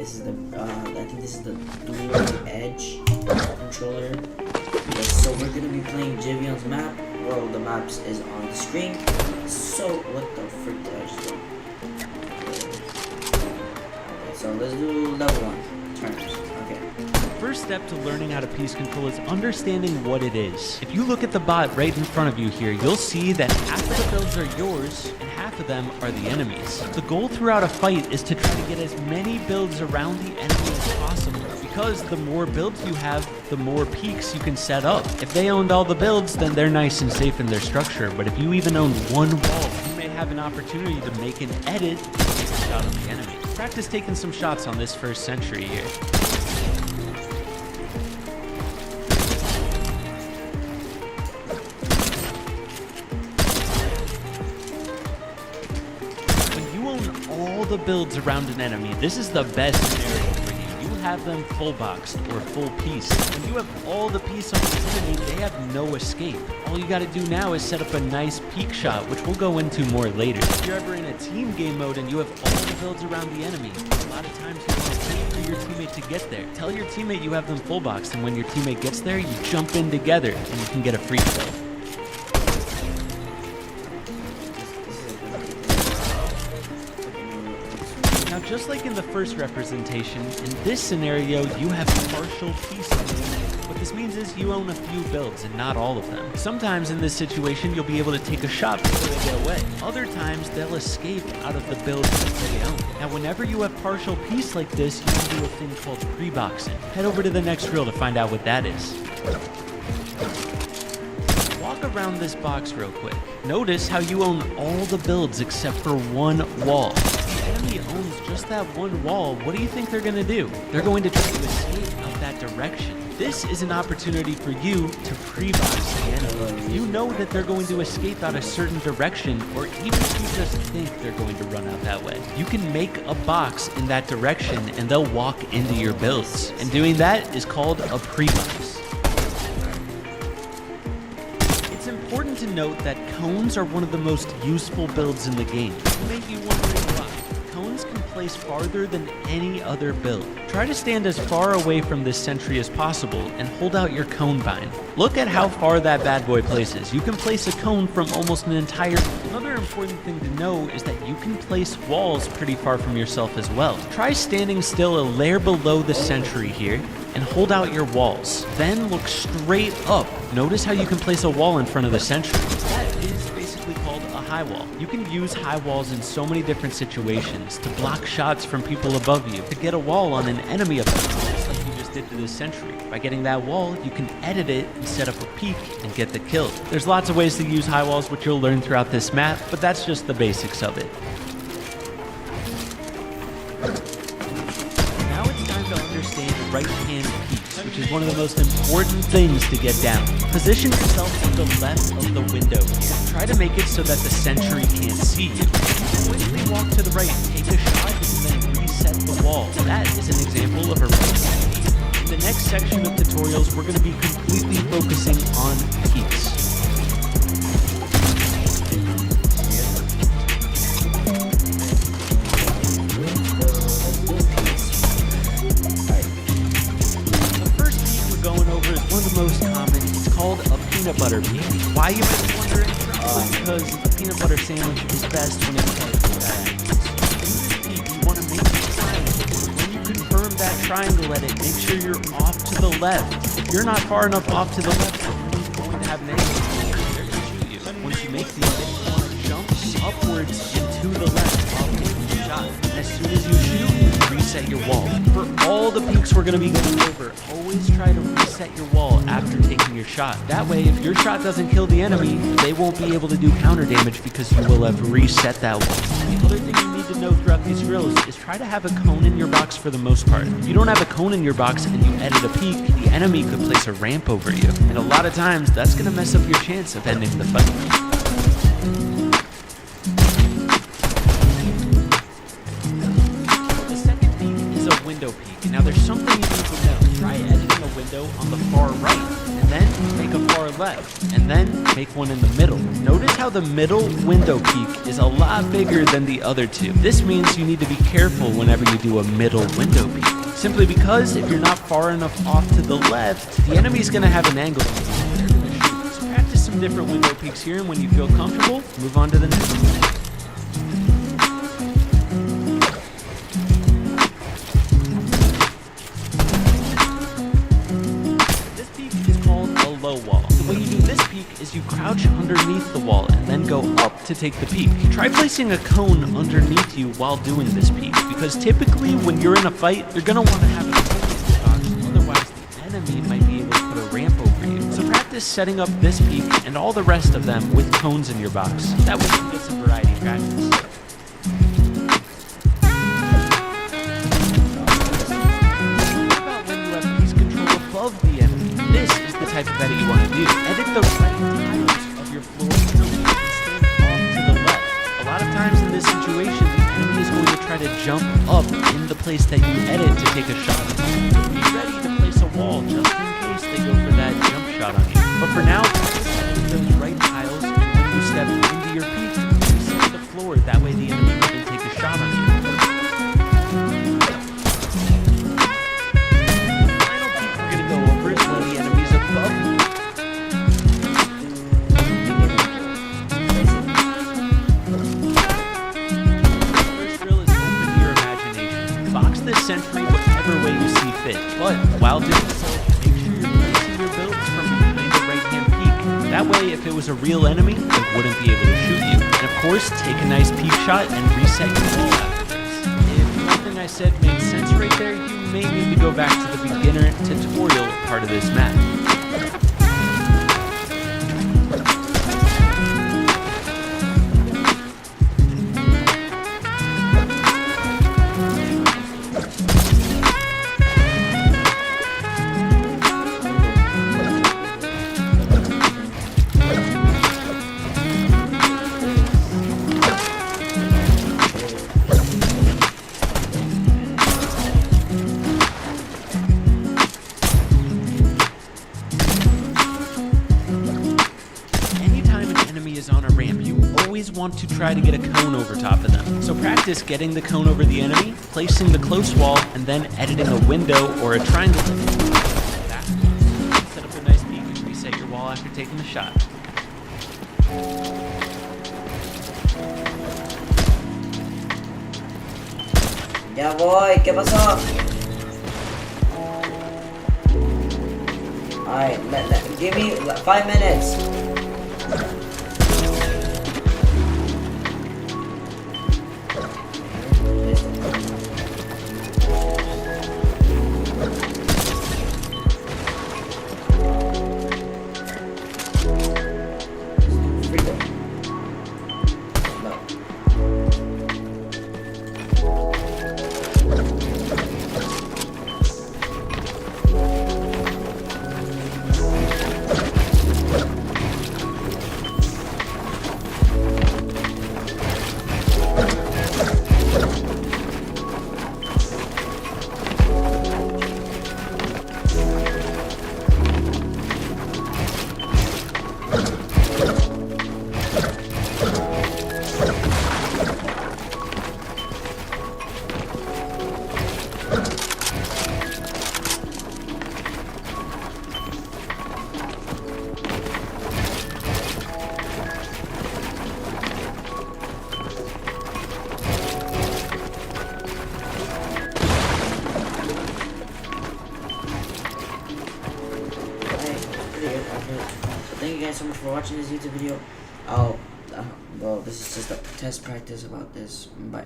This is the I think this is the dual edge controller. Yes, so we're gonna be playing Jivion's map. Well, the maps is on the screen. So what the frick did I just do? Okay, so let's do level 1 turns. Okay. First step to learning how to piece control is understanding what it is. If you look at the bot right in front of you here, you'll see that half of the builds are yours and half of them are the enemies. The goal throughout a fight is to try to get as many builds around the enemy as possible, because the more builds you have, the more peaks you can set up. If they owned all the builds, then they're nice and safe in their structure, but if you even own one wall, you may have an opportunity to make an edit and take a shot on the enemy. Practice taking some shots on this first sentry here. All the builds around an enemy, this is the best scenario for you. You have them full boxed or full piece. When you have all the piece on the enemy, they have no escape. All you gotta do now is set up a nice peek shot, which we'll go into more later. If you're ever in a team game mode and you have all the builds around the enemy, a lot of times you want to wait for your teammate to get there. Tell your teammate you have them full boxed, and when your teammate gets there, you jump in together and you can get a free kill. Now, just like in the first representation, in this scenario, you have partial peace on the enemy. What this means is you own a few builds and not all of them. Sometimes in this situation, you'll be able to take a shot before they get away. Other times, they'll escape out of the builds that they own. Now, whenever you have partial peace like this, you can do a thing called pre-boxing. Head over to the next reel to find out what that is. Walk around this box real quick. Notice how you own all the builds except for one wall. The enemy owns just that one wall. What do you think they're going to do? They're going to try to escape out that direction. This is an opportunity for you to pre-box the enemy. If you know that they're going to escape out a certain direction, or even if you just think they're going to run out that way, you can make a box in that direction and they'll walk into your builds. And doing that is called a pre-box. It's important to note that cones are one of the most useful builds in the game. You may be wondering why. Cones can place farther than any other build. Try to stand as far away from this sentry as possible and hold out your cone bind. Look at how far that bad boy places. You can place a cone from almost an entire... Another important thing to know is that you can place walls pretty far from yourself as well. Try standing still a layer below the sentry here and hold out your walls. Then look straight up. Notice how you can place a wall in front of the sentry. That is basically called a high wall. You can use high walls in so many different situations: to block shots from people above you, to get a wall on an enemy above you, just like you just did to this sentry. By getting that wall, you can edit it and set up a peek and get the kill. There's lots of ways to use high walls, which you'll learn throughout this map, but that's just the basics of it. Now it's time to understand right-hand peaks, which is one of the most important things to get down. Position yourself to the left of the window here. Try to make it so that the sentry can't see you. Quickly walk to the right, take a shot, and then reset the wall. That is an example of a right-hand peak. In the next section of tutorials, we're going to be completely focusing on peaks. One of the most common. It's called a peanut butter peak. Why, you might be wondering? Because a peanut butter sandwich is best when it's cut at bad angles. In this peak, you want to make a triangle. When you confirm that triangle edit, make sure you're off to the left. If you're not far enough off to the left, the enemy's going to have an angle. They're going to shoot you. Once you make the edit, you want to jump upwards and to the left while making the shot. As soon as you shoot, reset your wall. For all the peaks we're going to be going over, always try to reset your wall after taking your shot. That way, if your shot doesn't kill the enemy, they won't be able to do counter damage because you will have reset that wall. The other thing you need to know throughout these drills is try to have a cone in your box for the most part. If you don't have a cone in your box and you edit a peak, the enemy could place a ramp over you. And a lot of times, that's going to mess up your chance of ending the fight. Window peak. Now there's something you need to know. Try editing a window on the far far right, and then make a far left, and then make one in the middle. Notice how the middle window peak is a lot bigger than the other two. This means you need to be careful whenever you do a middle window peak. Simply because if you're not far enough off to the left, the enemy's going to have an angle. They're going to shoot. So practice some different window peaks here, and when you feel comfortable, move on to the next one. Wall. The way you do this peak is you crouch underneath the wall and then go up to take the peak. Try placing a cone underneath you while doing this peak, because typically when you're in a fight, you're going to want to have a cone in the box, otherwise the enemy might be able to put a ramp over you. So practice setting up this peak and all the rest of them with cones in your box. That way you can get some variety practice. Type of edit you want to do. Edit the right tiles of your floor so you can stand off to the left. A lot of times in this situation, the enemy is going to try to jump up in the place that you edit to take a shot. So be ready to place a wall just in case they go for that jump shot on you. But for now, edit those right tiles, and when you step into your peak, you set the floor. That way the enemy doesn't take a shot on you. Sentry whatever way you see fit. But while doing so, make sure you're placing your builds from behind the right-hand peak. That way, if it was a real enemy, it wouldn't be able to shoot you. And of course, take a nice peek shot and reset your wall after this. If nothing I said made sense right there, you may need to go back to the beginner tutorial part of this map. On a ramp, you always want to try to get a cone over top of them. So practice getting the cone over the enemy, placing the close wall, and then editing a window or a triangle. That set up a nice peak and reset your wall after taking the shot. Ya voy, ¿qué pasó? Alright, give me 5 minutes. Thank you guys so much for watching this YouTube video. Well, this is just a test practice about this. Bye.